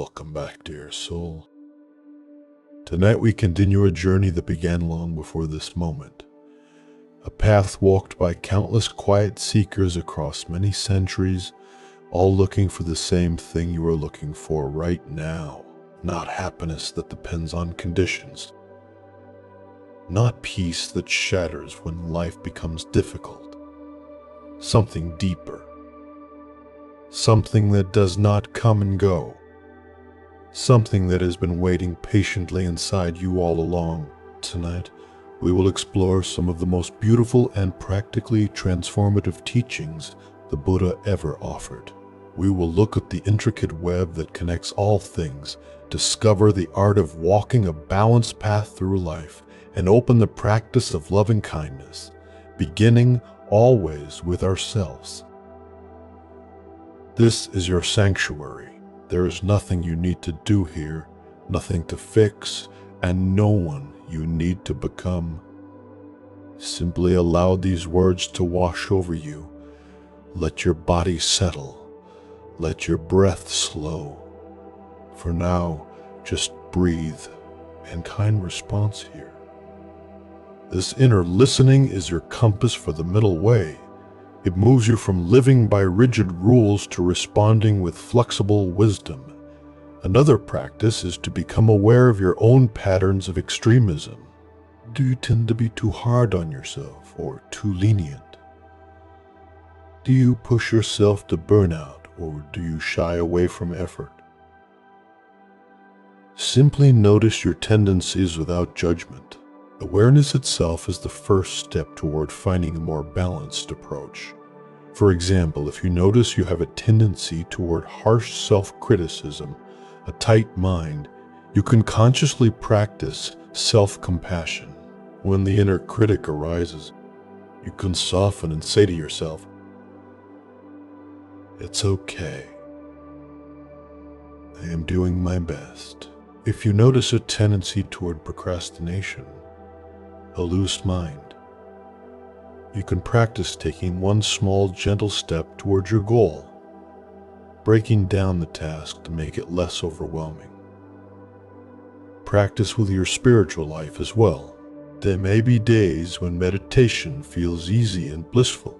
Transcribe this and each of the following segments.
Welcome back, dear soul. Tonight we continue a journey that began long before this moment. A path walked by countless quiet seekers across many centuries, all looking for the same thing you are looking for right now. Not happiness that depends on conditions. Not peace that shatters when life becomes difficult. Something deeper. Something that does not come and go. Something that has been waiting patiently inside you all along. Tonight, we will explore some of the most beautiful and practically transformative teachings the Buddha ever offered. We will look at the intricate web that connects all things, discover the art of walking a balanced path through life, and open the practice of loving kindness, beginning always with ourselves. This is your sanctuary. There is nothing you need to do here, nothing to fix, and no one you need to become. Simply allow these words to wash over you. Let your body settle. Let your breath slow. For now, just breathe and kind response here. This inner listening is your compass for the middle way. It moves you from living by rigid rules to responding with flexible wisdom. Another practice is to become aware of your own patterns of extremism. Do you tend to be too hard on yourself or too lenient? Do you push yourself to burnout or do you shy away from effort? Simply notice your tendencies without judgment. Awareness itself is the first step toward finding a more balanced approach. For example, if you notice you have a tendency toward harsh self-criticism, a tight mind, you can consciously practice self-compassion. When the inner critic arises, you can soften and say to yourself, "It's okay. I am doing my best." If you notice a tendency toward procrastination, a loose mind, you can practice taking one small, gentle step towards your goal, breaking down the task to make it less overwhelming. Practice with your spiritual life as well. There may be days when meditation feels easy and blissful.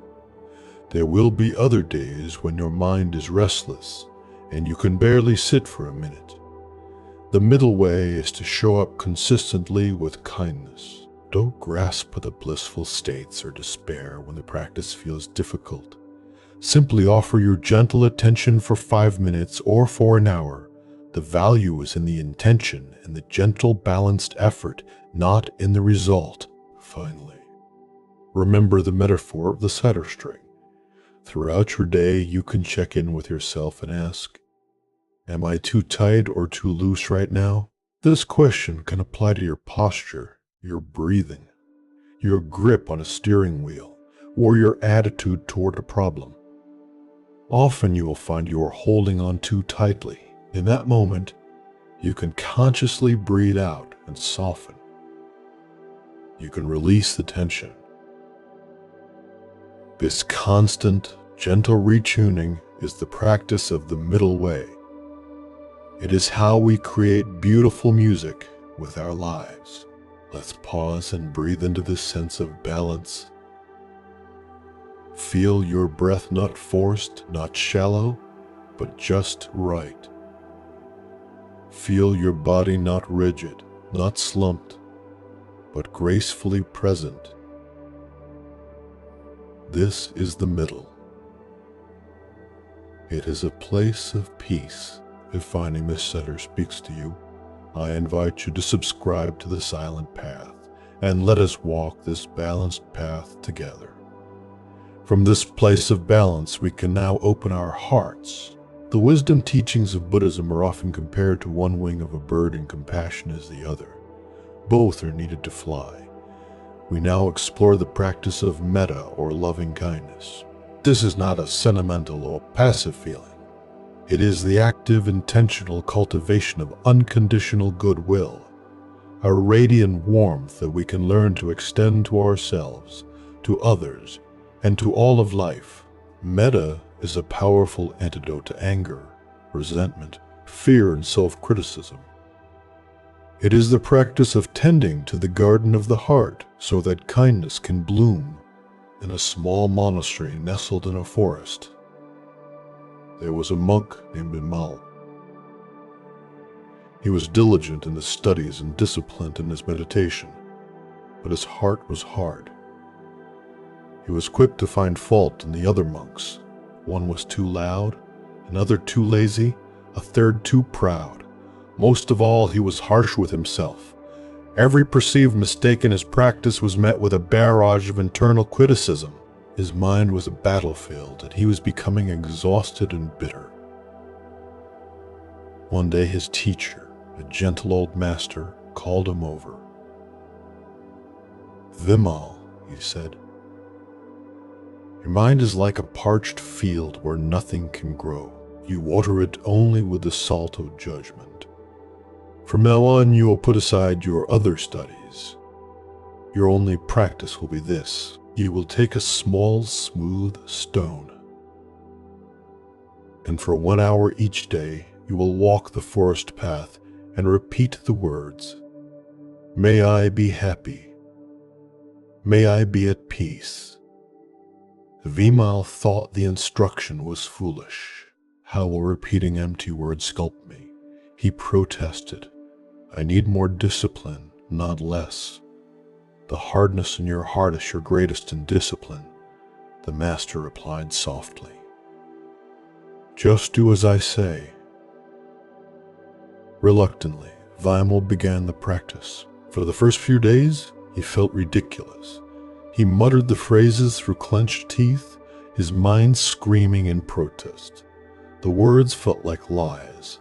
There will be other days when your mind is restless and you can barely sit for a minute. The middle way is to show up consistently with kindness. Don't grasp for the blissful states or despair when the practice feels difficult. Simply offer your gentle attention for 5 minutes or for an hour. The value is in the intention and the gentle, balanced effort, not in the result. Finally, remember the metaphor of the cedar string. Throughout your day, you can check in with yourself and ask, "Am I too tight or too loose right now?" This question can apply to your posture, your breathing, your grip on a steering wheel, or your attitude toward a problem. Often you will find you are holding on too tightly. In that moment, you can consciously breathe out and soften. You can release the tension. This constant, gentle retuning is the practice of the middle way. It is how we create beautiful music with our lives. Let's pause and breathe into this sense of balance. Feel your breath not forced, not shallow, but just right. Feel your body not rigid, not slumped, but gracefully present. This is the middle. It is a place of peace. If finding this center speaks to you, I invite you to subscribe to the Silent Path and let us walk this balanced path together. From this place of balance, we can now open our hearts. The wisdom teachings of Buddhism are often compared to one wing of a bird and compassion is the other. Both are needed to fly. We now explore the practice of metta or loving kindness. This is not a sentimental or passive feeling. It is the active, intentional cultivation of unconditional goodwill, a radiant warmth that we can learn to extend to ourselves, to others, and to all of life. Metta is a powerful antidote to anger, resentment, fear, and self-criticism. It is the practice of tending to the garden of the heart so that kindness can bloom. In a small monastery nestled in a forest, there was a monk named Bimal. He was diligent in his studies and disciplined in his meditation, but his heart was hard. He was quick to find fault in the other monks. One was too loud, another too lazy, a third too proud. Most of all, he was harsh with himself. Every perceived mistake in his practice was met with a barrage of internal criticism. His mind was a battlefield, and he was becoming exhausted and bitter. One day his teacher, a gentle old master, called him over. "Vimal," he said, "your mind is like a parched field where nothing can grow. You water it only with the salt of judgment. From now on, you will put aside your other studies. Your only practice will be this. You will take a small, smooth stone, and for 1 hour each day, you will walk the forest path and repeat the words, 'May I be happy. May I be at peace.'" Vimal thought the instruction was foolish. "How will repeating empty words sculpt me?" He protested. "I need more discipline, not less." "The hardness in your heart is your greatest indiscipline," the master replied softly. "Just do as I say." Reluctantly, Vimal began the practice. For the first few days, he felt ridiculous. He muttered the phrases through clenched teeth, his mind screaming in protest. The words felt like lies.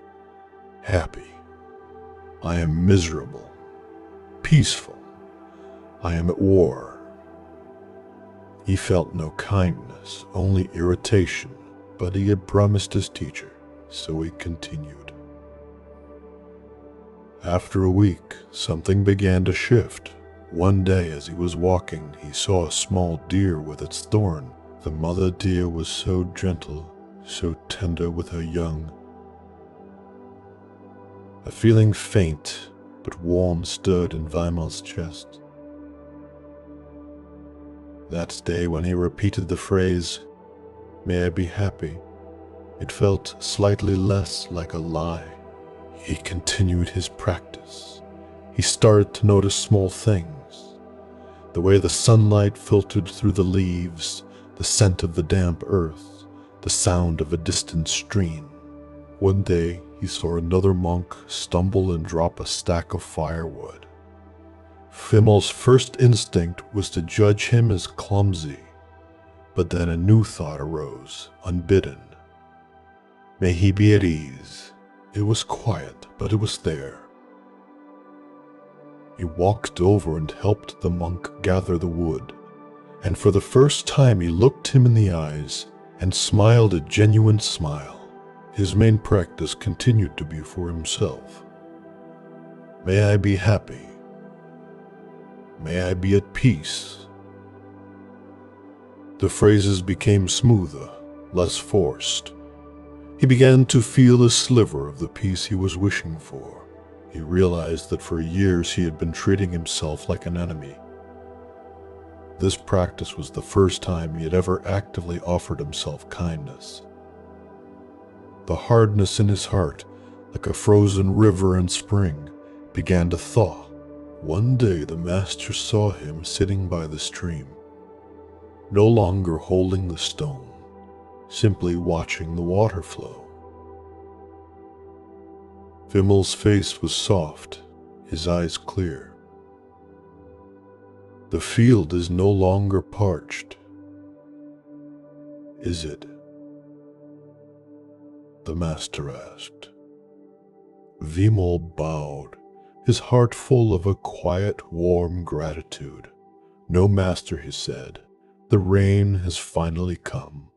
Happy. I am miserable. Peaceful. I am at war. He felt no kindness, only irritation, but he had promised his teacher, so he continued. After a week, something began to shift. One day as he was walking, he saw a small deer with its thorn. The mother deer was so gentle, so tender with her young. A feeling faint but warm stirred in Vimal's chest. That day when he repeated the phrase, "May I be happy," it felt slightly less like a lie. He continued his practice. He started to notice small things. The way the sunlight filtered through the leaves, the scent of the damp earth, the sound of a distant stream. One day, he saw another monk stumble and drop a stack of firewood. Vimal's first instinct was to judge him as clumsy, but then a new thought arose, unbidden. May he be at ease. It was quiet, but it was there. He walked over and helped the monk gather the wood, and for the first time he looked him in the eyes and smiled a genuine smile. His main practice continued to be for himself. May I be happy. May I be at peace. The phrases became smoother, less forced. He began to feel a sliver of the peace he was wishing for. He realized that for years he had been treating himself like an enemy. This practice was the first time he had ever actively offered himself kindness. The hardness in his heart, like a frozen river in spring, began to thaw. One day the master saw him sitting by the stream, no longer holding the stone, simply watching the water flow. Vimal's face was soft, his eyes clear. The field is no longer parched, is it? The master asked. Vimal bowed, his heart full of a quiet, warm gratitude. No master, he said, the rain has finally come.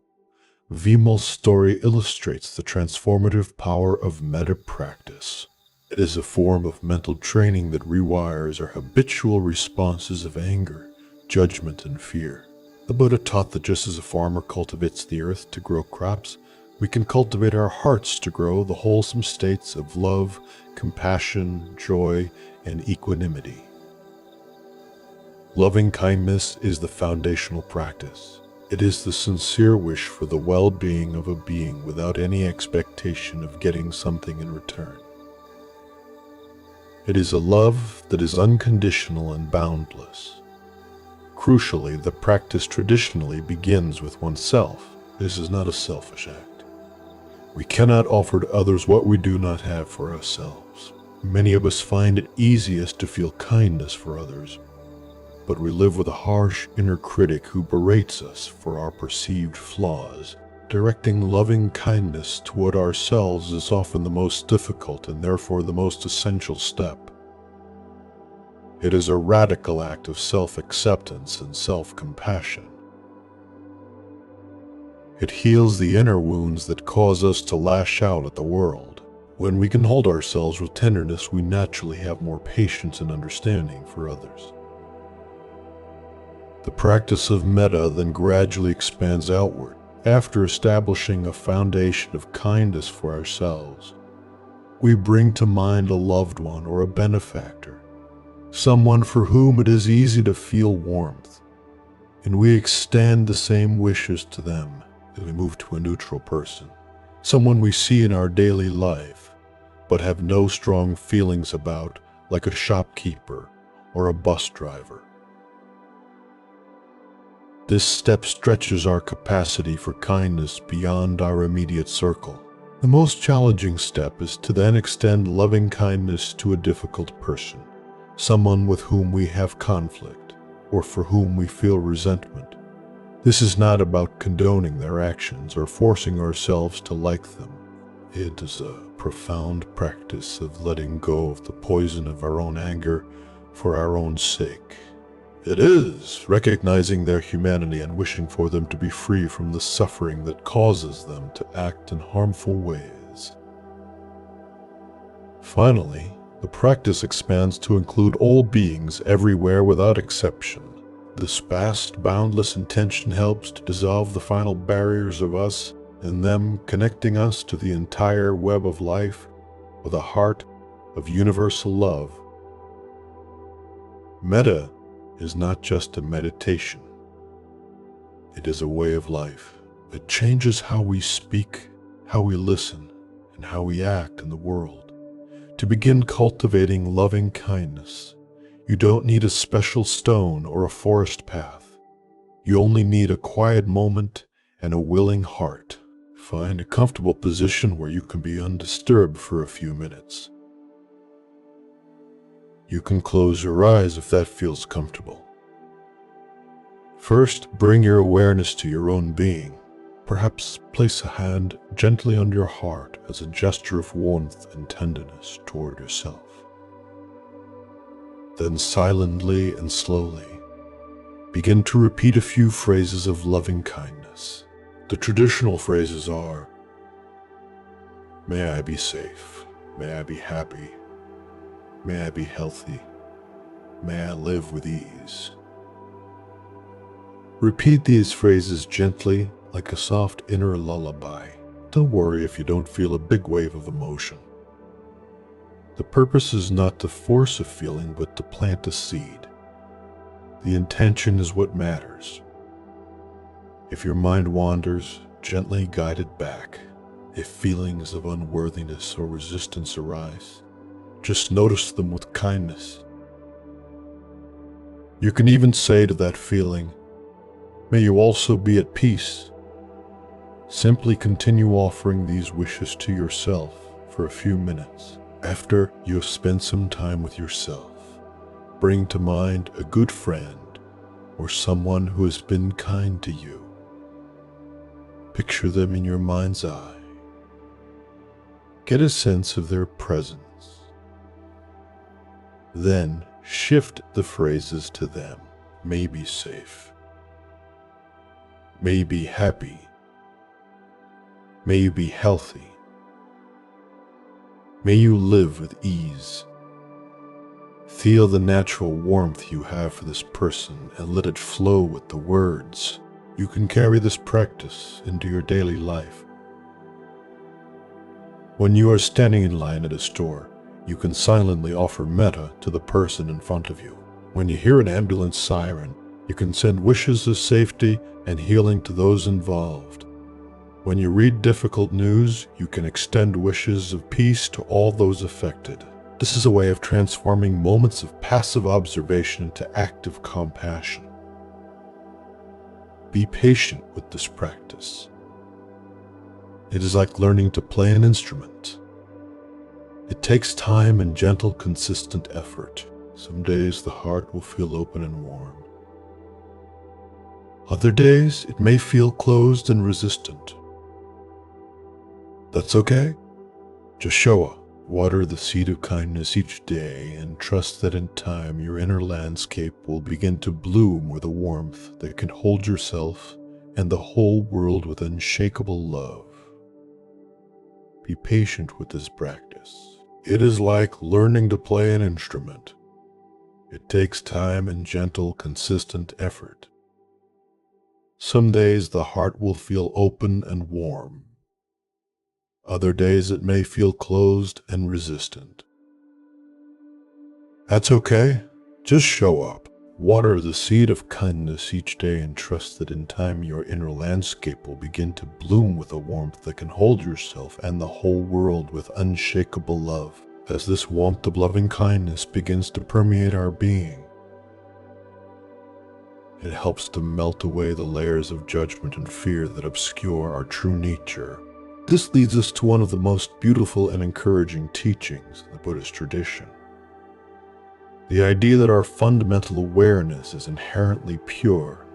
Vimal's story illustrates the transformative power of metta practice. It is a form of mental training that rewires our habitual responses of anger, judgment, and fear. The Buddha taught that just as a farmer cultivates the earth to grow crops, We can cultivate our hearts to grow the wholesome states of love, compassion, joy, and equanimity. Loving kindness is the foundational practice. It is the sincere wish for the well-being of a being without any expectation of getting something in return. It is a love that is unconditional and boundless. Crucially, the practice traditionally begins with oneself. This is not a selfish act. We cannot offer to others what we do not have for ourselves. Many of us find it easiest to feel kindness for others, but we live with a harsh inner critic who berates us for our perceived flaws. Directing loving kindness toward ourselves is often the most difficult and therefore the most essential step. It is a radical act of self-acceptance and self-compassion. It heals the inner wounds that cause us to lash out at the world. When we can hold ourselves with tenderness, we naturally have more patience and understanding for others. The practice of metta then gradually expands outward. After establishing a foundation of kindness for ourselves, we bring to mind a loved one or a benefactor, someone for whom it is easy to feel warmth, and we extend the same wishes to them as we move to a neutral person, someone we see in our daily life, but have no strong feelings about, like a shopkeeper or a bus driver. This step stretches our capacity for kindness beyond our immediate circle. The most challenging step is to then extend loving kindness to a difficult person, someone with whom we have conflict, or for whom we feel resentment. This is not about condoning their actions or forcing ourselves to like them. It is a profound practice of letting go of the poison of our own anger for our own sake. It is recognizing their humanity and wishing for them to be free from the suffering that causes them to act in harmful ways. Finally, the practice expands to include all beings everywhere without exception. This vast, boundless intention helps to dissolve the final barriers of us and them, connecting us to the entire web of life with a heart of universal love. Metta is not just a meditation. It is a way of life. It changes how we speak, how we listen, and how we act in the world. To begin cultivating loving kindness, you don't need a special stone or a forest path. You only need a quiet moment and a willing heart. Find a comfortable position where you can be undisturbed for a few minutes. You can close your eyes if that feels comfortable. First, bring your awareness to your own being. Perhaps place a hand gently on your heart as a gesture of warmth and tenderness toward yourself. Then silently and slowly, begin to repeat a few phrases of loving kindness. The traditional phrases are, "May I be safe. May I be happy. May I be healthy. May I live with ease." Repeat these phrases gently, like a soft inner lullaby. Don't worry if you don't feel a big wave of emotion. The purpose is not to force a feeling, but to plant a seed. The intention is what matters. If your mind wanders, gently guide it back. If feelings of unworthiness or resistance arise, just notice them with kindness. You can even say to that feeling, "May you also be at peace." Simply continue offering these wishes to yourself for a few minutes. After you have spent some time with yourself, bring to mind a good friend or someone who has been kind to you. Picture them in your mind's eye. Get a sense of their presence. Then shift the phrases to them. May be safe. May you be happy. May you be healthy. May you live with ease. Feel the natural warmth you have for this person and let it flow with the words. You can carry this practice into your daily life. When you are standing in line at a store, you can silently offer metta to the person in front of you. When you hear an ambulance siren, you can send wishes of safety and healing to those involved. When you read difficult news, you can extend wishes of peace to all those affected. This is a way of transforming moments of passive observation into active compassion. Be patient with this practice. It is like learning to play an instrument. It takes time and gentle, consistent effort. Some days the heart will feel open and warm. Other days it may feel closed and resistant. That's okay. Just show up. Water the seed of kindness each day and trust that in time your inner landscape will begin to bloom with a warmth that can hold yourself and the whole world with unshakable love. Be patient with this practice. It is like learning to play an instrument. It takes time and gentle, consistent effort. Some days the heart will feel open and warm. Other days it may feel closed and resistant. That's okay. Just show up. Water the seed of kindness each day and trust that in time your inner landscape will begin to bloom with a warmth that can hold yourself and the whole world with unshakable love. As this warmth of loving kindness begins to permeate our being, it helps to melt away the layers of judgment and fear that obscure our true nature. This leads us to one of the most beautiful and encouraging teachings in the Buddhist tradition. The idea that our fundamental awareness is inherently pure,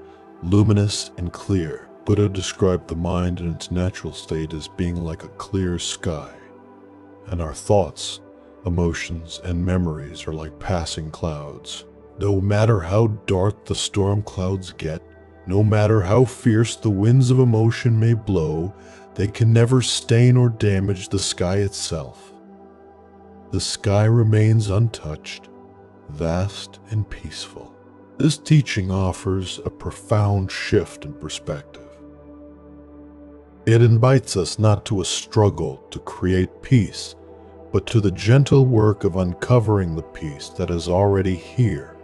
luminous, and clear. Buddha described the mind in its natural state as being like a clear sky, and our thoughts, emotions, and memories are like passing clouds. No matter how dark the storm clouds get, no matter how fierce the winds of emotion may blow, they can never stain or damage the sky itself. The sky remains untouched, vast and peaceful. This teaching offers a profound shift in perspective. It invites us not to a struggle to create peace, but to the gentle work of uncovering the peace that is already here,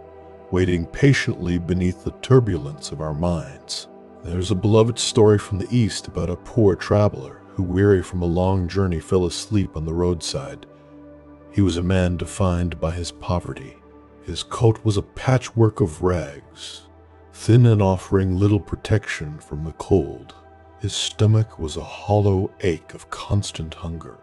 waiting patiently beneath the turbulence of our minds. There's a beloved story from the East about a poor traveler who, weary from a long journey, fell asleep on the roadside. He was a man defined by his poverty. His coat was a patchwork of rags, thin and offering little protection from the cold. His stomach was a hollow ache of constant hunger,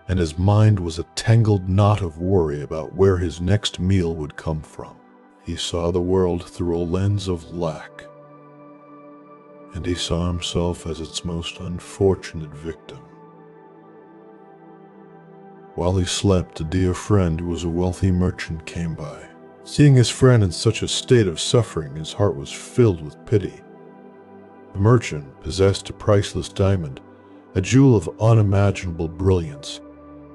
and his mind was a tangled knot of worry about where his next meal would come from. He saw the world through a lens of lack, and he saw himself as its most unfortunate victim. While he slept, a dear friend who was a wealthy merchant came by. Seeing his friend in such a state of suffering, his heart was filled with pity. The merchant possessed a priceless diamond, a jewel of unimaginable brilliance,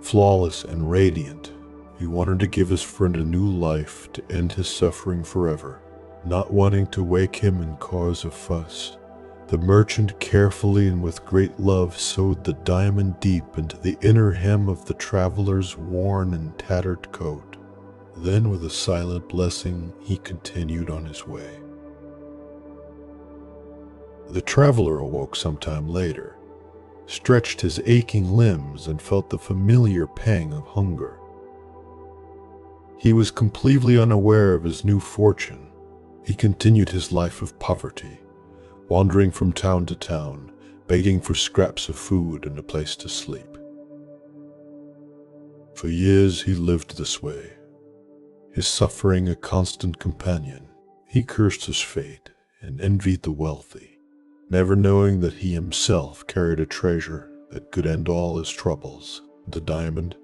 flawless and radiant. He wanted to give his friend a new life to end his suffering forever. Not wanting to wake him and cause a fuss, the merchant carefully and with great love sewed the diamond deep into the inner hem of the traveler's worn and tattered coat. Then, with a silent blessing, he continued on his way. The traveler awoke some time later, stretched his aching limbs, and felt the familiar pang of hunger. He was completely unaware of his new fortune. He continued his life of poverty, wandering from town to town, begging for scraps of food and a place to sleep. For years he lived this way, his suffering a constant companion. He cursed his fate and envied the wealthy, never knowing that he himself carried a treasure that could end all his troubles. The diamond,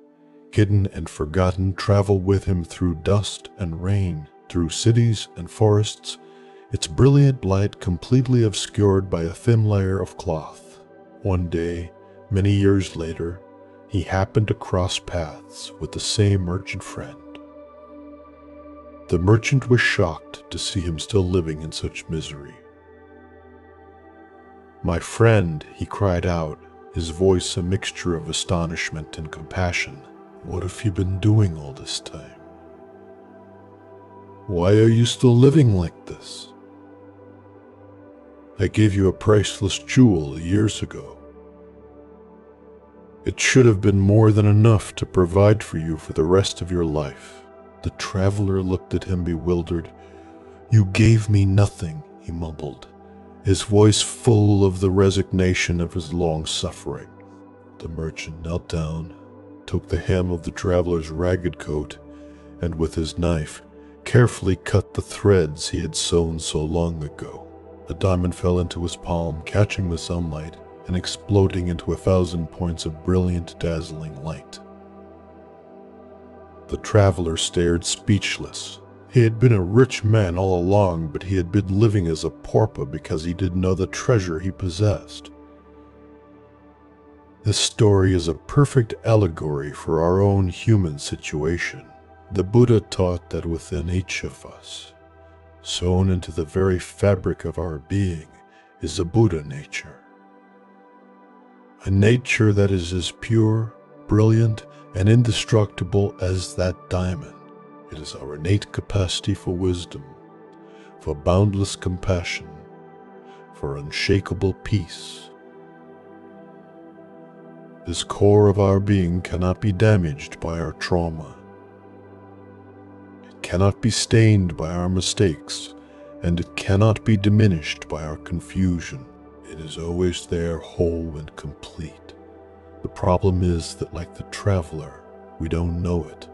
hidden and forgotten, traveled with him through dust and rain, through cities and forests, its brilliant light completely obscured by a thin layer of cloth. One day, many years later, he happened to cross paths with the same merchant friend. The merchant was shocked to see him still living in such misery. "My friend," he cried out, his voice a mixture of astonishment and compassion. "What have you been doing all this time? Why are you still living like this? I gave you a priceless jewel years ago. It should have been more than enough to provide for you for the rest of your life." The traveler looked at him bewildered. "You gave me nothing," he mumbled, his voice full of the resignation of his long suffering. The merchant knelt down, took the hem of the traveler's ragged coat, and with his knife carefully cut the threads he had sewn so long ago. The diamond fell into his palm, catching the sunlight and exploding into 1,000 points of brilliant, dazzling light. The traveler stared speechless. He had been a rich man all along, but he had been living as a pauper because he didn't know the treasure he possessed. This story is a perfect allegory for our own human situation. The Buddha taught that within each of us, sewn into the very fabric of our being, is a Buddha nature. A nature that is as pure, brilliant, and indestructible as that diamond. It is our innate capacity for wisdom, for boundless compassion, for unshakable peace. This core of our being cannot be damaged by our trauma. It cannot be stained by our mistakes, and it cannot be diminished by our confusion. It is always there, whole and complete. The problem is that, like the traveler, we don't know it.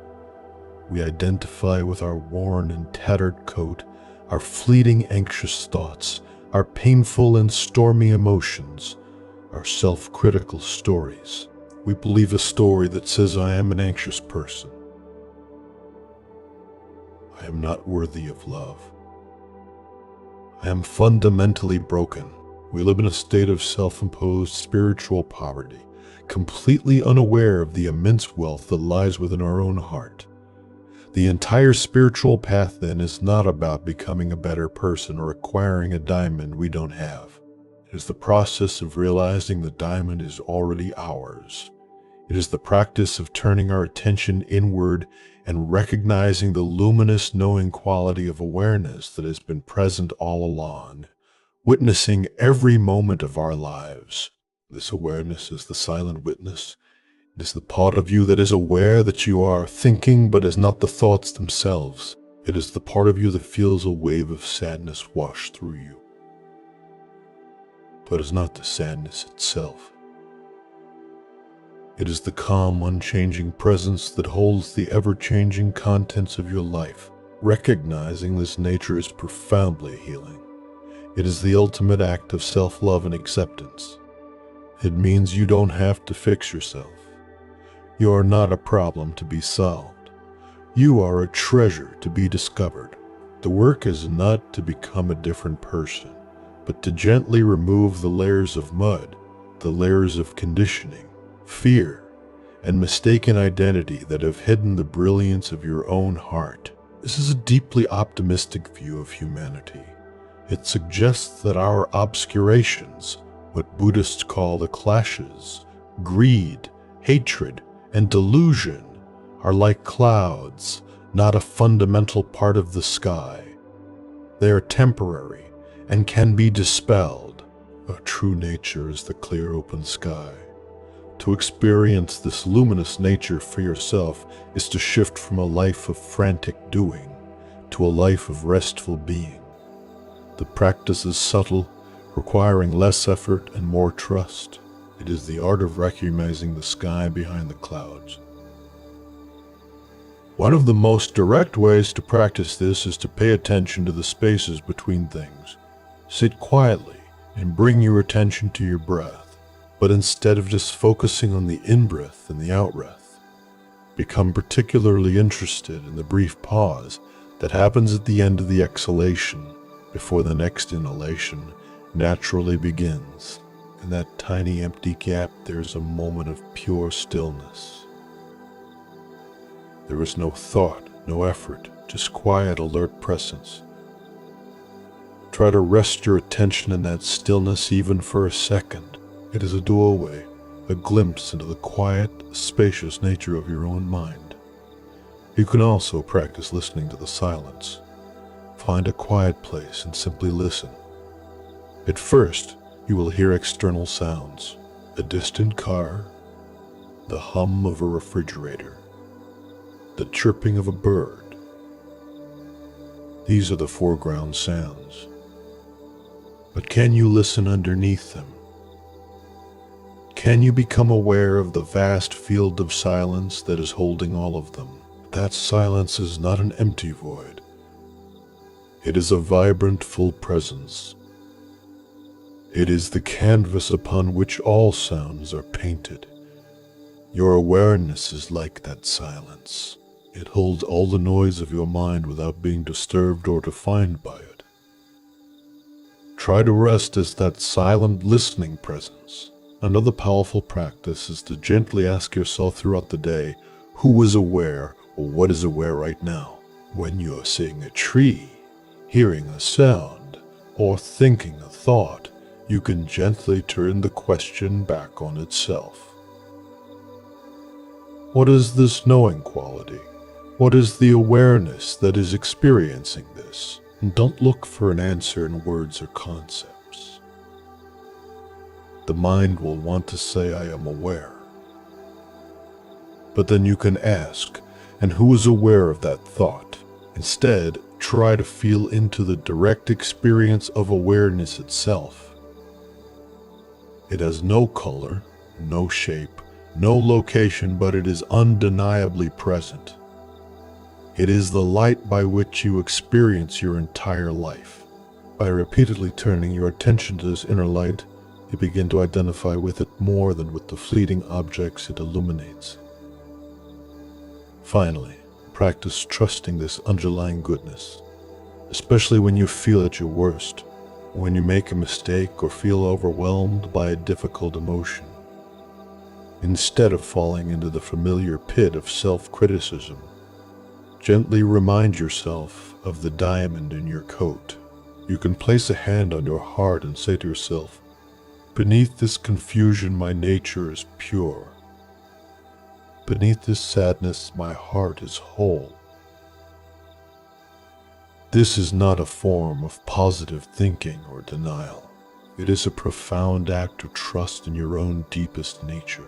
We identify with our worn and tattered coat, our fleeting anxious thoughts, our painful and stormy emotions, our self-critical stories. We believe a story that says, "I am an anxious person. I am not worthy of love. I am fundamentally broken." We live in a state of self-imposed spiritual poverty, completely unaware of the immense wealth that lies within our own heart. The entire spiritual path, then, is not about becoming a better person or acquiring a diamond we don't have. It is the process of realizing the diamond is already ours. It is the practice of turning our attention inward and recognizing the luminous knowing quality of awareness that has been present all along, witnessing every moment of our lives. This awareness is the silent witness. It is the part of you that is aware that you are thinking but is not the thoughts themselves. It is the part of you that feels a wave of sadness wash through you, but is not the sadness itself. It is the calm, unchanging presence that holds the ever-changing contents of your life. Recognizing this nature is profoundly healing. It is the ultimate act of self-love and acceptance. It means you don't have to fix yourself. You are not a problem to be solved. You are a treasure to be discovered. The work is not to become a different person, but to gently remove the layers of mud, the layers of conditioning, fear, and mistaken identity that have hidden the brilliance of your own heart. This is a deeply optimistic view of humanity. It suggests that our obscurations, what Buddhists call the clashes, greed, hatred, and delusion, are like clouds, not a fundamental part of the sky. They are temporary and can be dispelled. Our true nature is the clear open sky. To experience this luminous nature for yourself is to shift from a life of frantic doing to a life of restful being. The practice is subtle, requiring less effort and more trust. It is the art of recognizing the sky behind the clouds. One of the most direct ways to practice this is to pay attention to the spaces between things. Sit quietly and bring your attention to your breath, but instead of just focusing on the in-breath and the out-breath, become particularly interested in the brief pause that happens at the end of the exhalation before the next inhalation naturally begins. In that tiny empty gap, there is a moment of pure stillness. There is no thought, no effort, just quiet, alert presence. Try to rest your attention in that stillness even for a second. It is a doorway, a glimpse into the quiet, spacious nature of your own mind. You can also practice listening to the silence. Find a quiet place and simply listen. At first, you will hear external sounds, a distant car, the hum of a refrigerator, the chirping of a bird. These are the foreground sounds. But can you listen underneath them? Can you become aware of the vast field of silence that is holding all of them? That silence is not an empty void. It is a vibrant, full presence. It is the canvas upon which all sounds are painted. Your awareness is like that silence. It holds all the noise of your mind without being disturbed or defined by it. Try to rest as that silent, listening presence. Another powerful practice is to gently ask yourself throughout the day, who is aware or what is aware right now? When you are seeing a tree, hearing a sound, or thinking a thought, you can gently turn the question back on itself. What is this knowing quality? What is the awareness that is experiencing this? And don't look for an answer in words or concepts. The mind will want to say, I am aware. But then you can ask, and who is aware of that thought? Instead, try to feel into the direct experience of awareness itself. It has no color, no shape, no location, but it is undeniably present. It is the light by which you experience your entire life. By repeatedly turning your attention to this inner light, you begin to identify with it more than with the fleeting objects it illuminates. Finally, practice trusting this underlying goodness, especially when you feel at your worst, when you make a mistake or feel overwhelmed by a difficult emotion. Instead of falling into the familiar pit of self-criticism, gently remind yourself of the diamond in your coat. You can place a hand on your heart and say to yourself, beneath this confusion my nature is pure. Beneath this sadness my heart is whole. This is not a form of positive thinking or denial. It is a profound act of trust in your own deepest nature.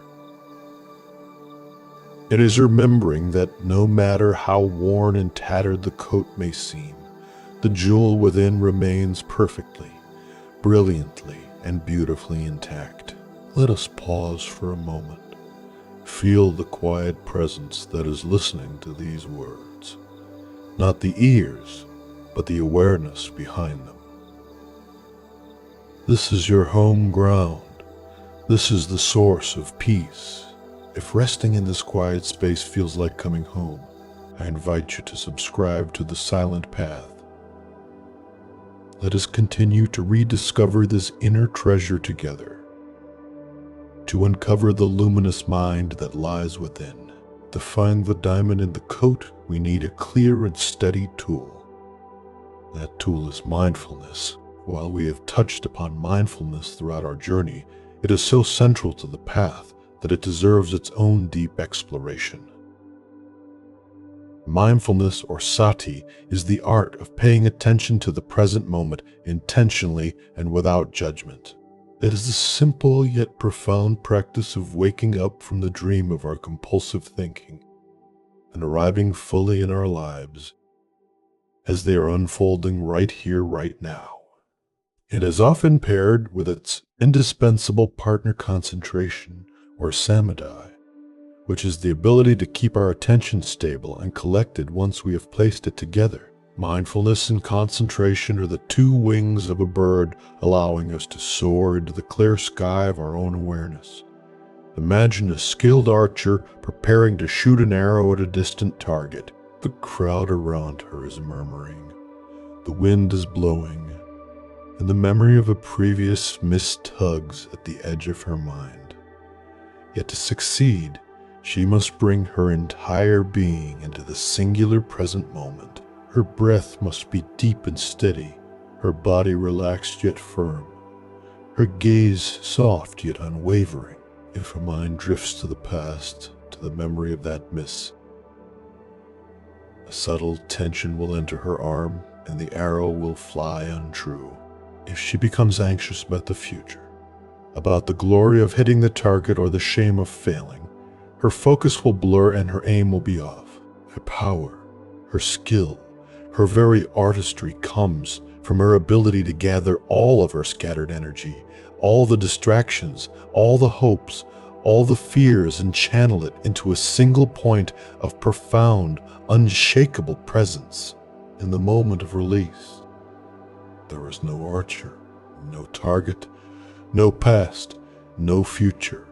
It is remembering that no matter how worn and tattered the coat may seem, the jewel within remains perfectly, brilliantly, and beautifully intact. Let us pause for a moment. Feel the quiet presence that is listening to these words. Not the ears, but the awareness behind them. This is your home ground. This is the source of peace. If resting in this quiet space feels like coming home, I invite you to subscribe to The Silent Path. Let us continue to rediscover this inner treasure together, to uncover the luminous mind that lies within. To find the diamond in the coat, we need a clear and steady tool. That tool is mindfulness. While we have touched upon mindfulness throughout our journey, it is so central to the path that it deserves its own deep exploration. Mindfulness, or sati, is the art of paying attention to the present moment intentionally and without judgment. It is a simple yet profound practice of waking up from the dream of our compulsive thinking and arriving fully in our lives as they are unfolding right here, right now. It is often paired with its indispensable partner concentration, or samadhi, which is the ability to keep our attention stable and collected once we have placed it together. Mindfulness and concentration are the two wings of a bird, allowing us to soar into the clear sky of our own awareness. Imagine a skilled archer preparing to shoot an arrow at a distant target. The crowd around her is murmuring, the wind is blowing, and the memory of a previous miss tugs at the edge of her mind. Yet to succeed, she must bring her entire being into the singular present moment. Her breath must be deep and steady, her body relaxed yet firm, her gaze soft yet unwavering. If her mind drifts to the past, to the memory of that miss, a subtle tension will enter her arm and the arrow will fly untrue. If she becomes anxious about the future, about the glory of hitting the target or the shame of failing, her focus will blur and her aim will be off. Her power, her skill, her very artistry comes from her ability to gather all of her scattered energy, all the distractions, all the hopes, all the fears, and channel it into a single point of profound, unshakable presence. In the moment of release, there is no archer, no target, no past, no future.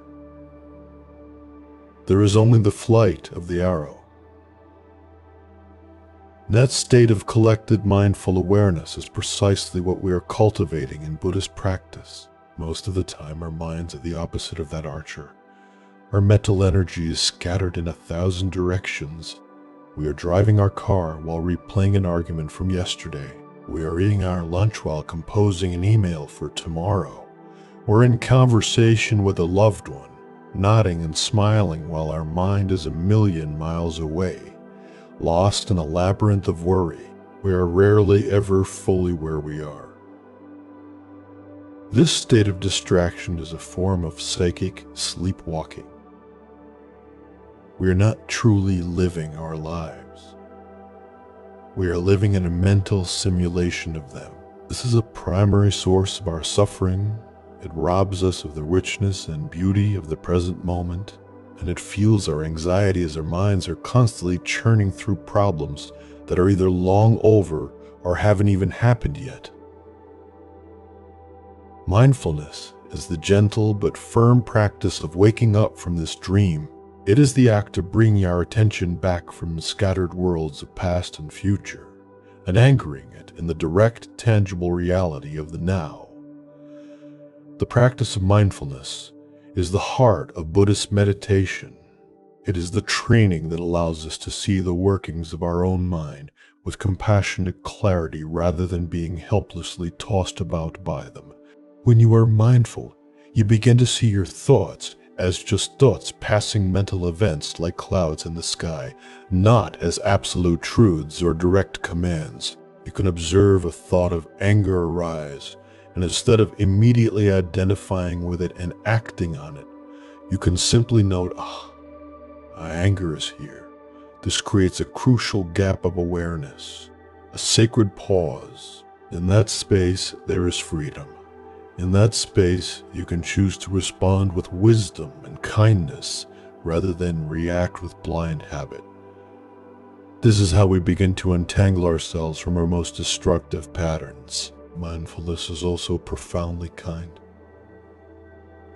There is only the flight of the arrow. That state of collected mindful awareness is precisely what we are cultivating in Buddhist practice. Most of the time, our minds are the opposite of that archer. Our mental energy is scattered in 1,000 directions. We are driving our car while replaying an argument from yesterday. We are eating our lunch while composing an email for tomorrow. We're in conversation with a loved one, nodding and smiling while our mind is 1,000,000 miles away. Lost in a labyrinth of worry, we are rarely ever fully where we are. This state of distraction is a form of psychic sleepwalking. We are not truly living our lives. We are living in a mental simulation of them. This is a primary source of our suffering. It robs us of the richness and beauty of the present moment, and it fuels our anxiety as our minds are constantly churning through problems that are either long over or haven't even happened yet. Mindfulness is the gentle but firm practice of waking up from this dream. It is the act of bringing our attention back from the scattered worlds of past and future, and anchoring it in the direct, tangible reality of the now. The practice of mindfulness is the heart of Buddhist meditation. It is the training that allows us to see the workings of our own mind with compassionate clarity rather than being helplessly tossed about by them. When you are mindful, you begin to see your thoughts as just thoughts passing mental events like clouds in the sky, not as absolute truths or direct commands. You can observe a thought of anger arise, and instead of immediately identifying with it and acting on it, you can simply note, anger is here. This creates a crucial gap of awareness, a sacred pause. In that space, there is freedom. In that space, you can choose to respond with wisdom and kindness rather than react with blind habit. This is how we begin to untangle ourselves from our most destructive patterns. Mindfulness is also profoundly kind.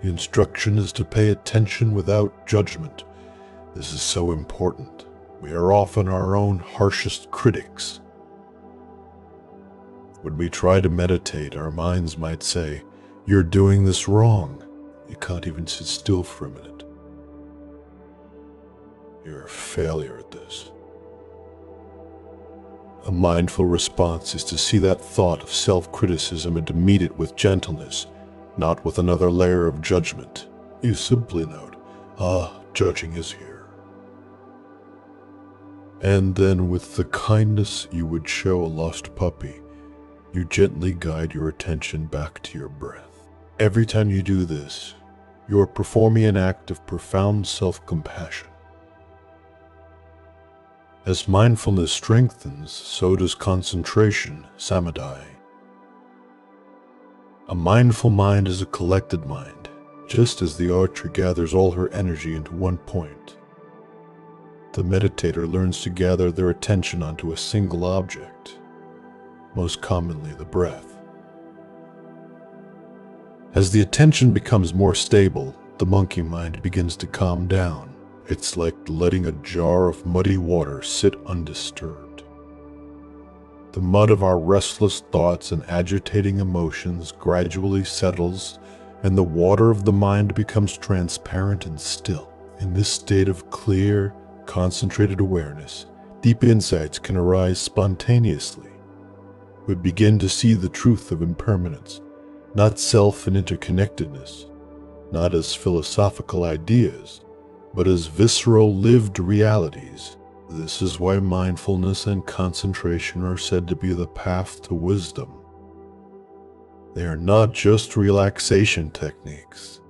The instruction is to pay attention without judgment. This is so important. We are often our own harshest critics. When we try to meditate, our minds might say, "You're doing this wrong." You can't even sit still for a minute. You're a failure at this. A mindful response is to see that thought of self-criticism and to meet it with gentleness, not with another layer of judgment. You simply note, judging is here. And then with the kindness you would show a lost puppy, you gently guide your attention back to your breath. Every time you do this, you are performing an act of profound self-compassion. As mindfulness strengthens, so does concentration, samadhi. A mindful mind is a collected mind, just as the archer gathers all her energy into one point. The meditator learns to gather their attention onto a single object, most commonly the breath. As the attention becomes more stable, the monkey mind begins to calm down. It's like letting a jar of muddy water sit undisturbed. The mud of our restless thoughts and agitating emotions gradually settles, and the water of the mind becomes transparent and still. In this state of clear, concentrated awareness, deep insights can arise spontaneously. We begin to see the truth of impermanence, not self and interconnectedness, not as philosophical ideas, but as visceral lived realities. This is why mindfulness and concentration are said to be the path to wisdom. They are not just relaxation techniques.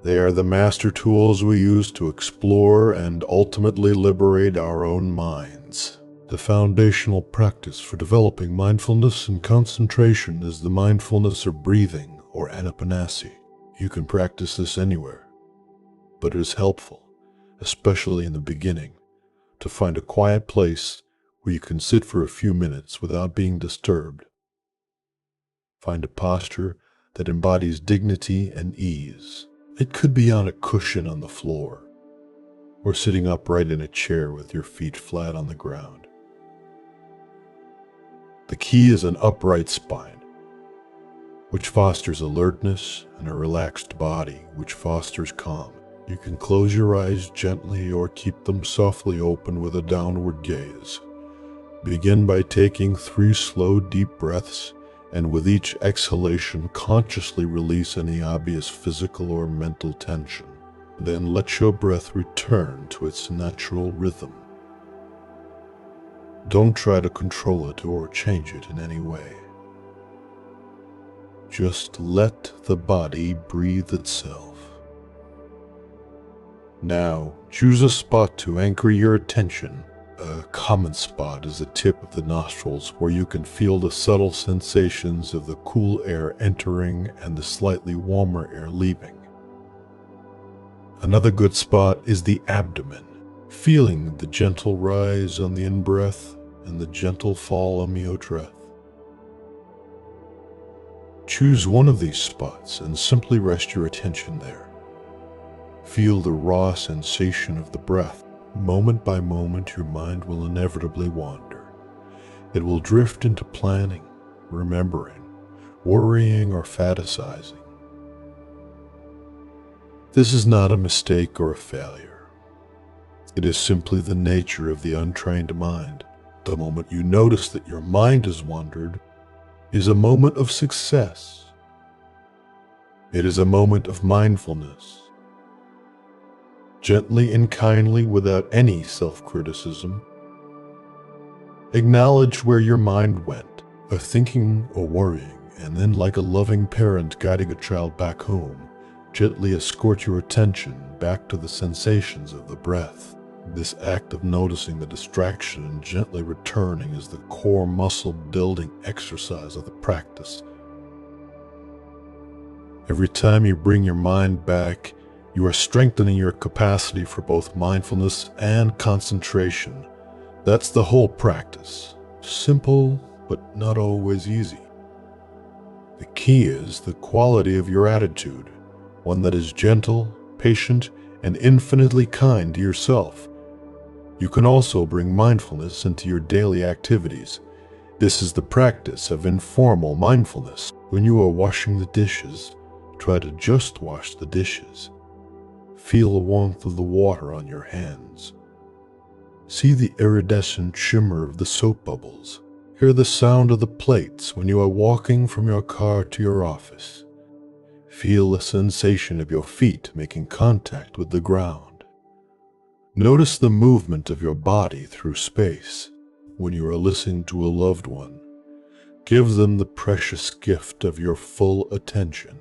They are the master tools we use to explore and ultimately liberate our own minds. The foundational practice for developing mindfulness and concentration is the mindfulness of breathing, or anapanasi. You can practice this anywhere, but it is helpful, especially in the beginning, to find a quiet place where you can sit for a few minutes without being disturbed. Find a posture that embodies dignity and ease. It could be on a cushion on the floor, or sitting upright in a chair with your feet flat on the ground. The key is an upright spine, which fosters alertness, and a relaxed body, which fosters calm. You can close your eyes gently or keep them softly open with a downward gaze. Begin by taking 3 slow, deep breaths, and with each exhalation, consciously release any obvious physical or mental tension. Then let your breath return to its natural rhythm. Don't try to control it or change it in any way. Just let the body breathe itself. Now, choose a spot to anchor your attention. A common spot is the tip of the nostrils, where you can feel the subtle sensations of the cool air entering and the slightly warmer air leaving. Another good spot is the abdomen, feeling the gentle rise on the in-breath and the gentle fall on the out-breath. Choose one of these spots and simply rest your attention there. Feel the raw sensation of the breath. Moment by moment, your mind will inevitably wander. It will drift into planning, remembering, worrying, or fantasizing. This is not a mistake or a failure. It is simply the nature of the untrained mind. The moment you notice that your mind has wandered is a moment of success. It is a moment of mindfulness. Gently and kindly, without any self-criticism, acknowledge where your mind went, thinking or worrying, and then, like a loving parent guiding a child back home, gently escort your attention back to the sensations of the breath. This act of noticing the distraction and gently returning is the core muscle-building exercise of the practice. Every time you bring your mind back, you are strengthening your capacity for both mindfulness and concentration. That's the whole practice. Simple, but not always easy. The key is the quality of your attitude, one that is gentle, patient, and infinitely kind to yourself. You can also bring mindfulness into your daily activities. This is the practice of informal mindfulness. When you are washing the dishes, try to just wash the dishes. Feel the warmth of the water on your hands. See the iridescent shimmer of the soap bubbles. Hear the sound of the plates when you are walking from your car to your office. Feel the sensation of your feet making contact with the ground. Notice the movement of your body through space. When you are listening to a loved one, give them the precious gift of your full attention.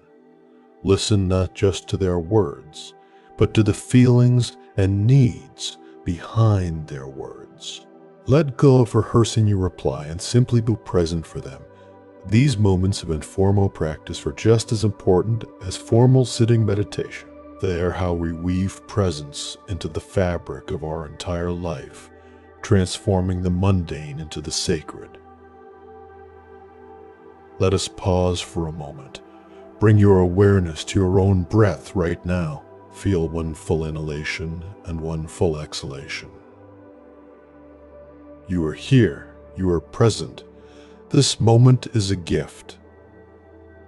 Listen not just to their words, but to the feelings and needs behind their words. Let go of rehearsing your reply and simply be present for them. These moments of informal practice are just as important as formal sitting meditation. They are how we weave presence into the fabric of our entire life, transforming the mundane into the sacred. Let us pause for a moment. Bring your awareness to your own breath right now. Feel one full inhalation and one full exhalation. You are here. You are present. This moment is a gift.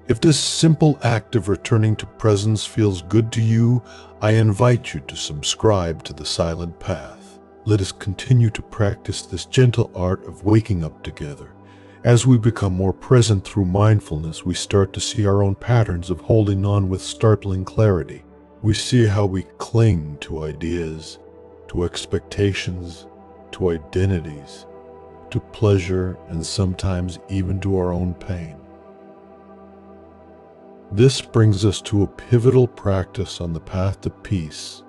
If this simple act of returning to presence feels good to you, I invite you to subscribe to the Silent Path. Let us continue to practice this gentle art of waking up together As we become more present through mindfulness, we start to see our own patterns of holding on with startling clarity. We see how we cling to ideas, to expectations, to identities, to pleasure, and sometimes even to our own pain. This brings us to a pivotal practice on the path to peace,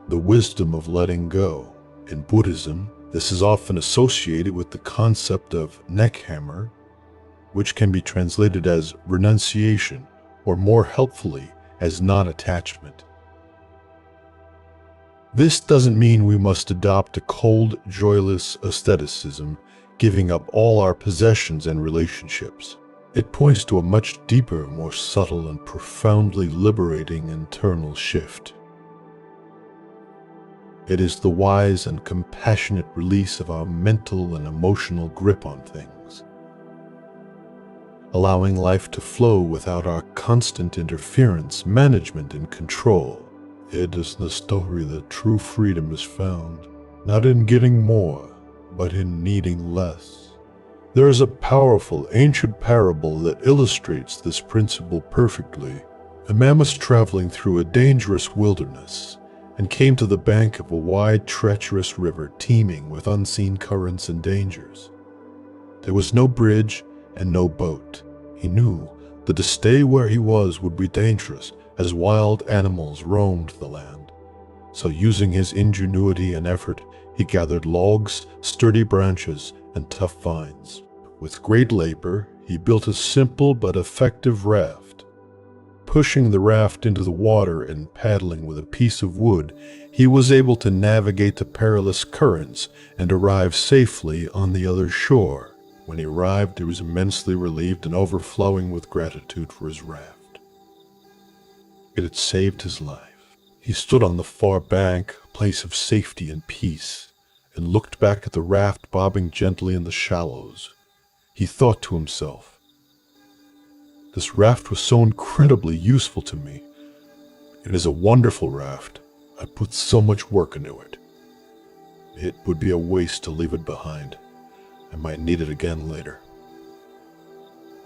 the wisdom of letting go. In Buddhism, this is often associated with the concept of neck hammer, which can be translated as renunciation, or more helpfully, as non-attachment. This doesn't mean we must adopt a cold, joyless asceticism, giving up all our possessions and relationships. It points to a much deeper, more subtle, and profoundly liberating internal shift. It is the wise and compassionate release of our mental and emotional grip on things, allowing life to flow without our constant interference, management, and control. It is the story that true freedom is found, not in getting more, but in needing less. There is a powerful ancient parable that illustrates this principle perfectly. A man was traveling through a dangerous wilderness and came to the bank of a wide, treacherous river teeming with unseen currents and dangers. There was no bridge and no boat. He knew that to stay where he was would be dangerous, as wild animals roamed the land. So using his ingenuity and effort, he gathered logs, sturdy branches, and tough vines. With great labor, he built a simple but effective raft. Pushing the raft into the water and paddling with a piece of wood, he was able to navigate the perilous currents and arrive safely on the other shore. When he arrived, he was immensely relieved and overflowing with gratitude for his raft. It had saved his life. He stood on the far bank, a place of safety and peace, and looked back at the raft bobbing gently in the shallows. He thought to himself, "This raft was so incredibly useful to me. It is a wonderful raft. I put so much work into it. It would be a waste to leave it behind. I might need it again later."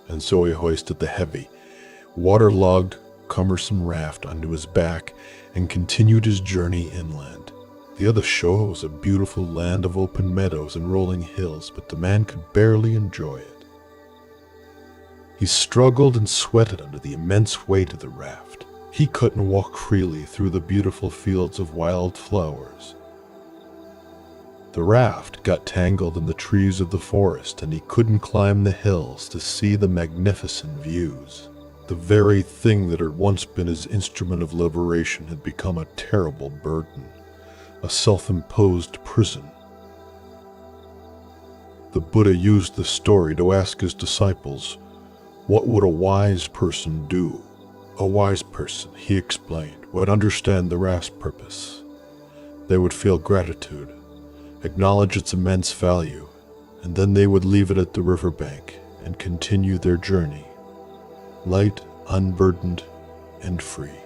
And so he hoisted the heavy, waterlogged, cumbersome raft onto his back and continued his journey inland. The other shore was a beautiful land of open meadows and rolling hills, but the man could barely enjoy it. He struggled and sweated under the immense weight of the raft. He couldn't walk freely through the beautiful fields of wild flowers. The raft got tangled in the trees of the forest, and he couldn't climb the hills to see the magnificent views. The very thing that had once been his instrument of liberation had become a terrible burden, a self-imposed prison. The Buddha used this story to ask his disciples, what would a wise person do? A wise person, he explained, would understand the raft's purpose. They would feel gratitude, acknowledge its immense value, and then they would leave it at the riverbank and continue their journey, light, unburdened, and free.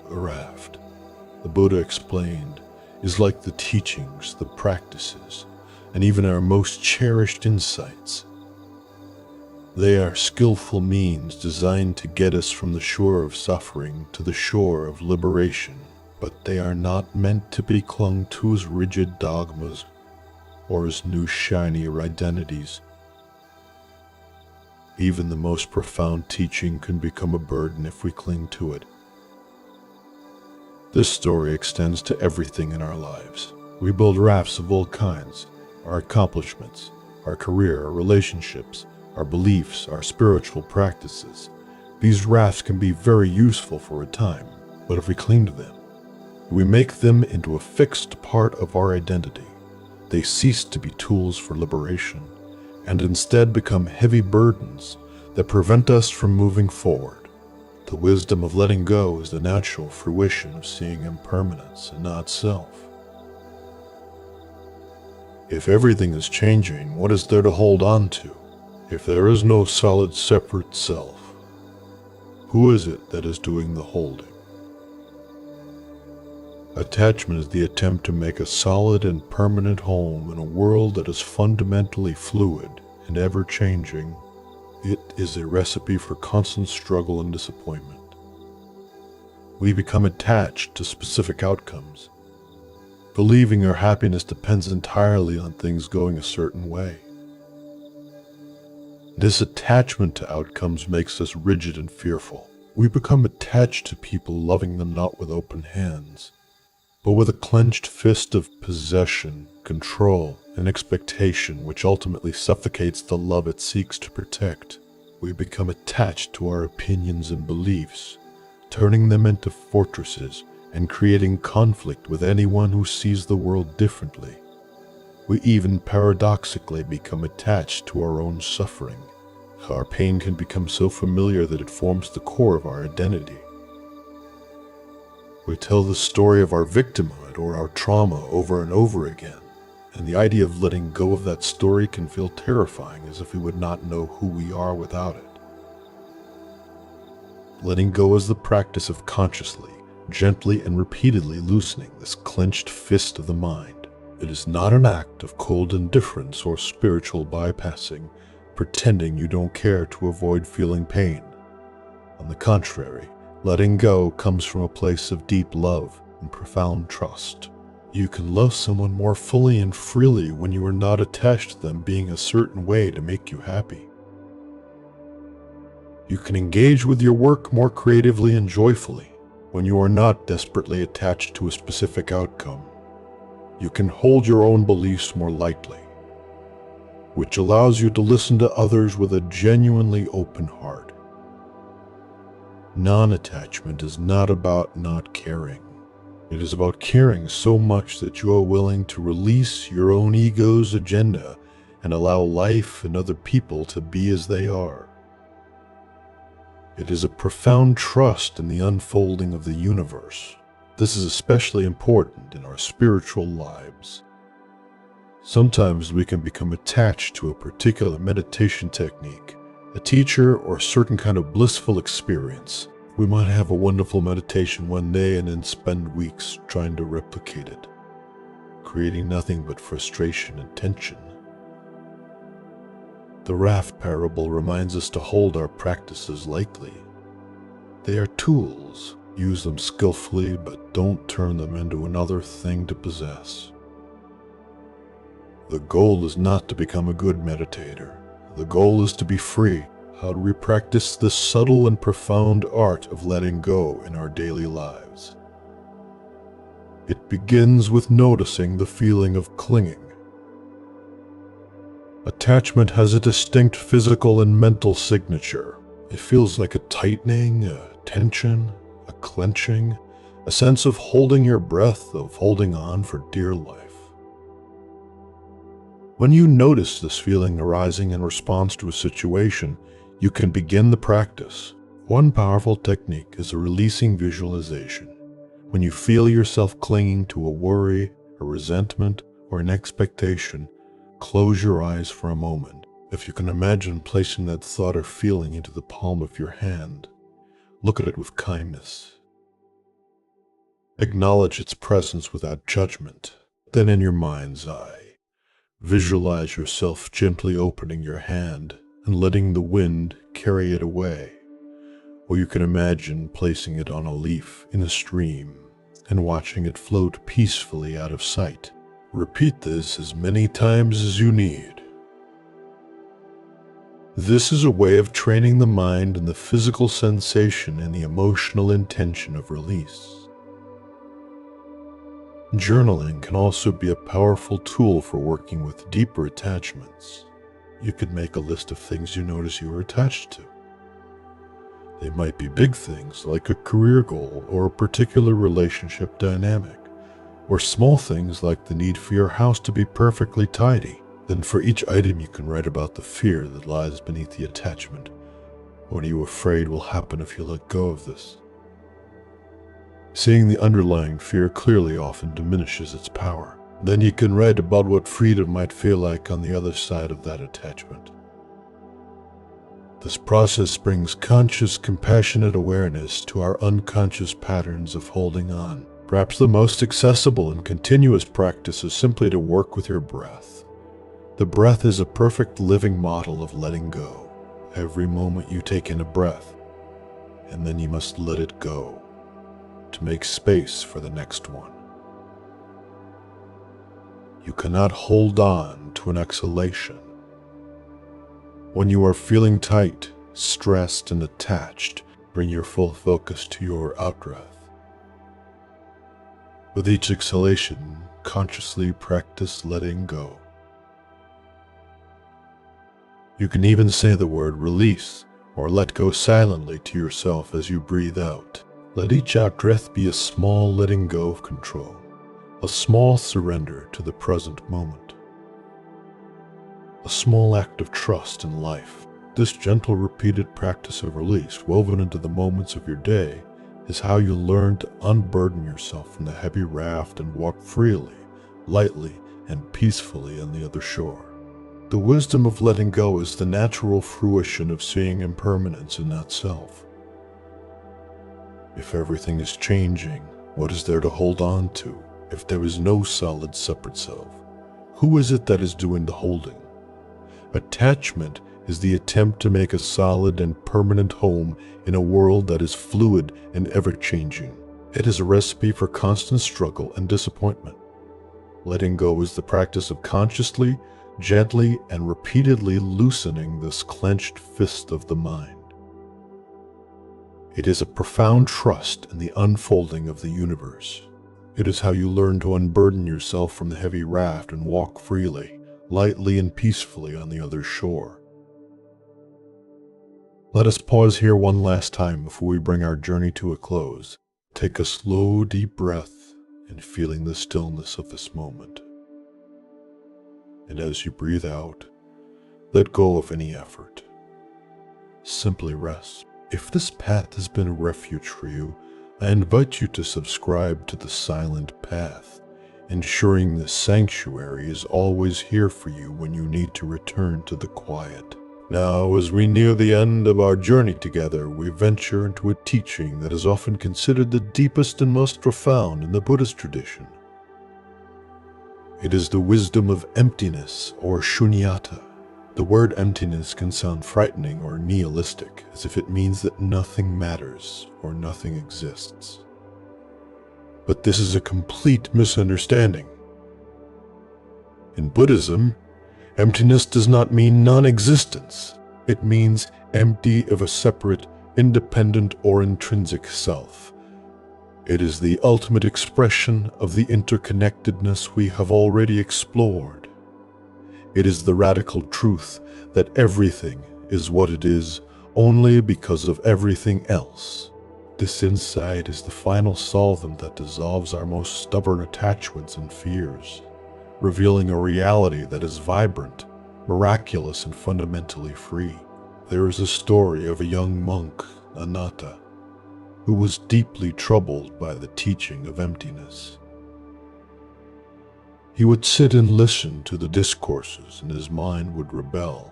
A raft, the Buddha explained, is like the teachings, the practices, and even our most cherished insights. They are skillful means designed to get us from the shore of suffering to the shore of liberation, but they are not meant to be clung to as rigid dogmas or as new shinier identities. Even the most profound teaching can become a burden if we cling to it. This story extends to everything in our lives. We build rafts of all kinds: our accomplishments, our career, our relationships, our beliefs, our spiritual practices. These rafts can be very useful for a time, but if we cling to them, we make them into a fixed part of our identity. They cease to be tools for liberation, and instead become heavy burdens that prevent us from moving forward. The wisdom of letting go is the natural fruition of seeing impermanence and not self. If everything is changing, what is there to hold on to? If there is no solid separate self, who is it that is doing the holding? Attachment is the attempt to make a solid and permanent home in a world that is fundamentally fluid and ever-changing, it is a recipe for constant struggle and disappointment. We become attached to specific outcomes, believing our happiness depends entirely on things going a certain way. This attachment to outcomes makes us rigid and fearful. We become attached to people, loving them not with open hands, but with a clenched fist of possession, control, and expectation, which ultimately suffocates the love it seeks to protect. We become attached to our opinions and beliefs, turning them into fortresses and creating conflict with anyone who sees the world differently. We even paradoxically become attached to our own suffering. Our pain can become so familiar that it forms the core of our identity. We tell the story of our victimhood or our trauma over and over again, and the idea of letting go of that story can feel terrifying, as if we would not know who we are without it. Letting go is the practice of consciously, gently, and repeatedly loosening this clenched fist of the mind. It is not an act of cold indifference or spiritual bypassing, pretending you don't care to avoid feeling pain. On the contrary, letting go comes from a place of deep love and profound trust. You can love someone more fully and freely when you are not attached to them being a certain way to make you happy. You can engage with your work more creatively and joyfully when you are not desperately attached to a specific outcome. You can hold your own beliefs more lightly, which allows you to listen to others with a genuinely open heart. Non-attachment is not about not caring. It is about caring so much that you are willing to release your own ego's agenda and allow life and other people to be as they are. It is a profound trust in the unfolding of the universe. This is especially important in our spiritual lives. Sometimes we can become attached to a particular meditation technique, a teacher, or a certain kind of blissful experience. We might have a wonderful meditation one day and then spend weeks trying to replicate it, creating nothing but frustration and tension. The raft parable reminds us to hold our practices lightly. They are tools. Use them skillfully, but don't turn them into another thing to possess. The goal is not to become a good meditator. The goal is to be free. How do we practice this subtle and profound art of letting go in our daily lives? It begins with noticing the feeling of clinging. Attachment has a distinct physical and mental signature. It feels like a tightening, a tension, a clenching, a sense of holding your breath, of holding on for dear life. When you notice this feeling arising in response to a situation, you can begin the practice. One powerful technique is a releasing visualization. When you feel yourself clinging to a worry, a resentment, or an expectation, close your eyes for a moment. If you can imagine placing that thought or feeling into the palm of your hand, look at it with kindness. Acknowledge its presence without judgment. Then in your mind's eye, visualize yourself gently opening your hand and letting the wind carry it away. Or you can imagine placing it on a leaf in a stream and watching it float peacefully out of sight. Repeat this as many times as you need. This is a way of training the mind in the physical sensation and the emotional intention of release. Journaling can also be a powerful tool for working with deeper attachments. You could make a list of things you notice you are attached to. They might be big things like a career goal or a particular relationship dynamic, or small things like the need for your house to be perfectly tidy. Then for each item you can write about the fear that lies beneath the attachment. What are you afraid will happen if you let go of this? Seeing the underlying fear clearly often diminishes its power. Then you can write about what freedom might feel like on the other side of that attachment. This process brings conscious, compassionate awareness to our unconscious patterns of holding on. Perhaps the most accessible and continuous practice is simply to work with your breath. The breath is a perfect living model of letting go. Every moment you take in a breath, and then you must let it go to make space for the next one. You cannot hold on to an exhalation. When you are feeling tight, stressed, and attached, bring your full focus to your out-breath. With each exhalation, consciously practice letting go. You can even say the word release or let go silently to yourself as you breathe out. Let each out-breath be a small letting go of control, a small surrender to the present moment, a small act of trust in life. This gentle, repeated practice of release, woven into the moments of your day, is how you learn to unburden yourself from the heavy raft and walk freely, lightly, and peacefully on the other shore. The wisdom of letting go is the natural fruition of seeing impermanence in that self. If everything is changing, what is there to hold on to? If there is no solid separate self, who is it that is doing the holding? Attachment is the attempt to make a solid and permanent home in a world that is fluid and ever-changing. It is a recipe for constant struggle and disappointment. Letting go is the practice of consciously, gently, and repeatedly loosening this clenched fist of the mind. It is a profound trust in the unfolding of the universe. It is how you learn to unburden yourself from the heavy raft and walk freely, lightly, and peacefully on the other shore. Let us pause here one last time before we bring our journey to a close. Take a slow, deep breath and feeling the stillness of this moment. And as you breathe out, let go of any effort. Simply rest. If this path has been a refuge for you, I invite you to subscribe to the Silent Path, ensuring this sanctuary is always here for you when you need to return to the quiet. Now, as we near the end of our journey together, we venture into a teaching that is often considered the deepest and most profound in the Buddhist tradition. It is the wisdom of emptiness, or shunyata. The word emptiness can sound frightening or nihilistic, as if it means that nothing matters or nothing exists. But this is a complete misunderstanding. In Buddhism, emptiness does not mean non-existence. It means empty of a separate, independent, or intrinsic self. It is the ultimate expression of the interconnectedness we have already explored. It is the radical truth that everything is what it is only because of everything else. This insight is the final solvent that dissolves our most stubborn attachments and fears, revealing a reality that is vibrant, miraculous, and fundamentally free. There is a story of a young monk, Anatta, who was deeply troubled by the teaching of emptiness. He would sit and listen to the discourses, and his mind would rebel.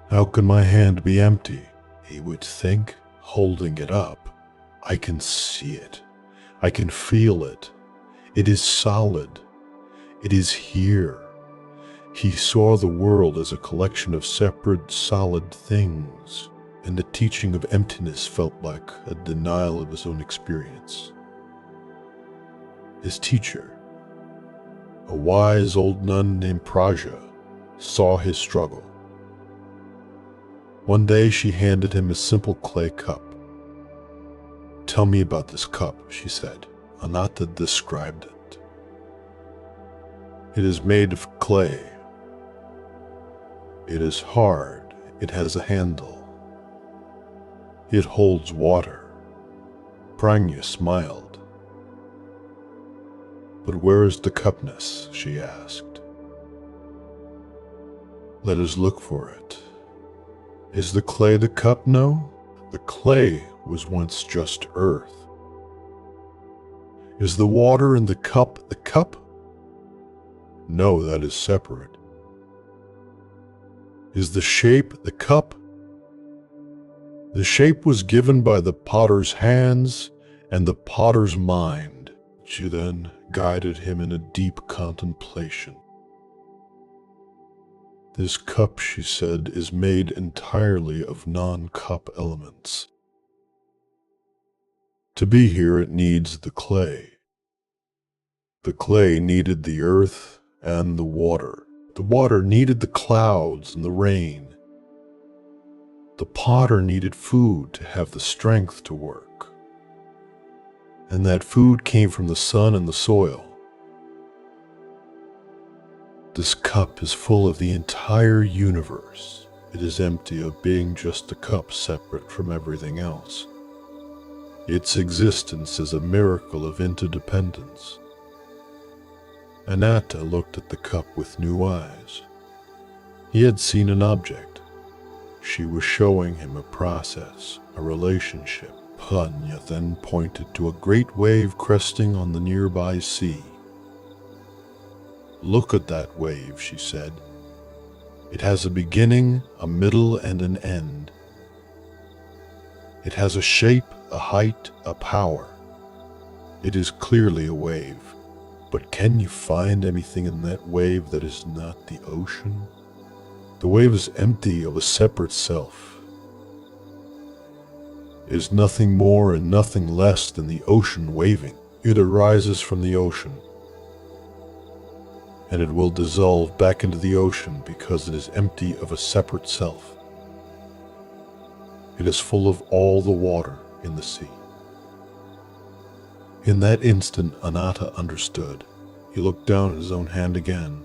"How can my hand be empty?" he would think, holding it up. "I can see it. I can feel it. It is solid. It is here." He saw the world as a collection of separate, solid things, and the teaching of emptiness felt like a denial of his own experience. His teacher, a wise old nun named Praja, saw his struggle. One day she handed him a simple clay cup. "Tell me about this cup," she said. Anatta described it. "It is made of clay. It is hard. It has a handle. It holds water." Prajna smiled. "But where is the cupness?" she asked. "Let us look for it. Is the clay the cup? No. The clay was once just earth. Is the water in the cup the cup? No, that is separate. Is the shape the cup? The shape was given by the potter's hands and the potter's mind." She then guided him in a deep contemplation. This cup, she said, is made entirely of non-cup elements. To be here, it needs the clay. The clay needed the earth and the water. The water needed the clouds and the rain. The potter needed food to have the strength to work. And that food came from the sun and the soil. This cup is full of the entire universe. It is empty of being just a cup separate from everything else. Its existence is a miracle of interdependence. Anatta looked at the cup with new eyes. He had seen an object. She was showing him a process, a relationship. Panya then pointed to a great wave cresting on the nearby sea. "Look at that wave," she said. "It has a beginning, a middle, and an end. It has a shape, a height, a power. It is clearly a wave. But can you find anything in that wave that is not the ocean? The wave is empty of a separate self. It is nothing more and nothing less than the ocean waving. It arises from the ocean, and it will dissolve back into the ocean because it is empty of a separate self. It is full of all the water in the sea." In that instant, Anatta understood. He looked down at his own hand again.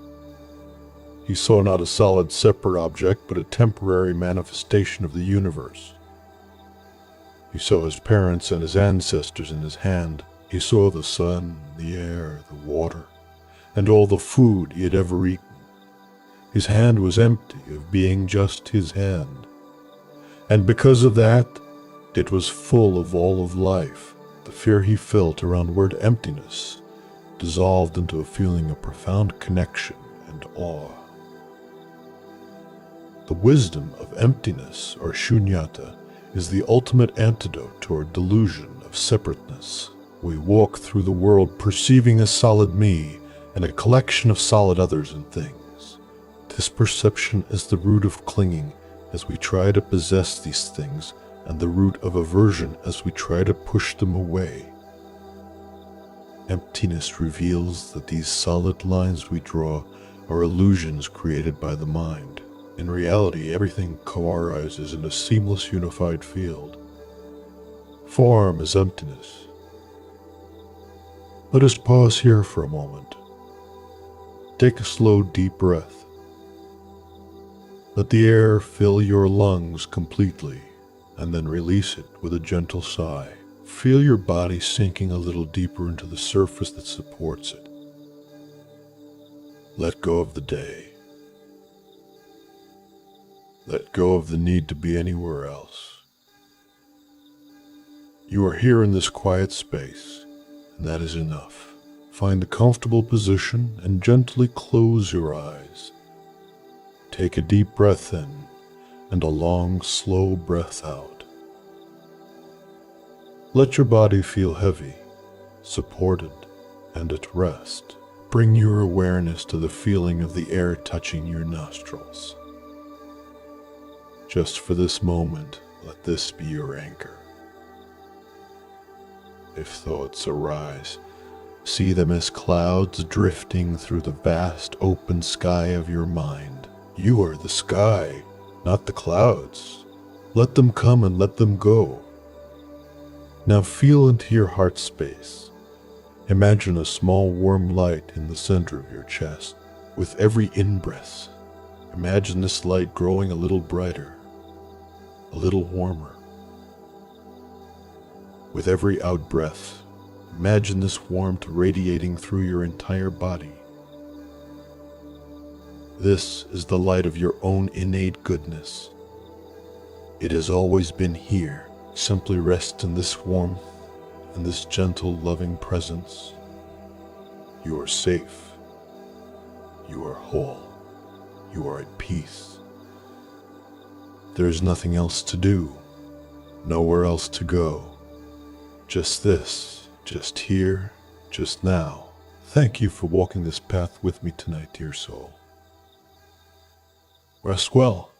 He saw not a solid separate object, but a temporary manifestation of the universe. He saw his parents and his ancestors in his hand. He saw the sun, the air, the water, and all the food he had ever eaten. His hand was empty of being just his hand. And because of that, it was full of all of life. The fear he felt around word emptiness dissolved into a feeling of profound connection and awe. The wisdom of emptiness, or shunyata, is the ultimate antidote toward delusion of separateness. We walk through the world perceiving a solid me and a collection of solid others and things. This perception is the root of clinging as we try to possess these things, and the root of aversion as we try to push them away. Emptiness reveals that these solid lines we draw are illusions created by the mind. In reality, everything co-arises in a seamless unified field. Form is emptiness. Let us pause here for a moment. Take a slow, deep breath. Let the air fill your lungs completely, and then release it with a gentle sigh. Feel your body sinking a little deeper into the surface that supports it. Let go of the day. Let go of the need to be anywhere else. You are here in this quiet space, and that is enough. Find a comfortable position and gently close your eyes. Take a deep breath in and a long, slow breath out. Let your body feel heavy, supported, and at rest. Bring your awareness to the feeling of the air touching your nostrils. Just for this moment, let this be your anchor. If thoughts arise, see them as clouds drifting through the vast open sky of your mind. You are the sky, not the clouds. Let them come and let them go. Now feel into your heart space. Imagine a small warm light in the center of your chest. With every in-breath, imagine this light growing a little brighter, a little warmer. With every out-breath, imagine this warmth radiating through your entire body. This is the light of your own innate goodness. It has always been here. Simply rest in this warmth and this gentle, loving presence. You are safe. You are whole. You are at peace. There is nothing else to do, nowhere else to go. Just this, just here, just now. Thank you for walking this path with me tonight, dear soul. Rest well.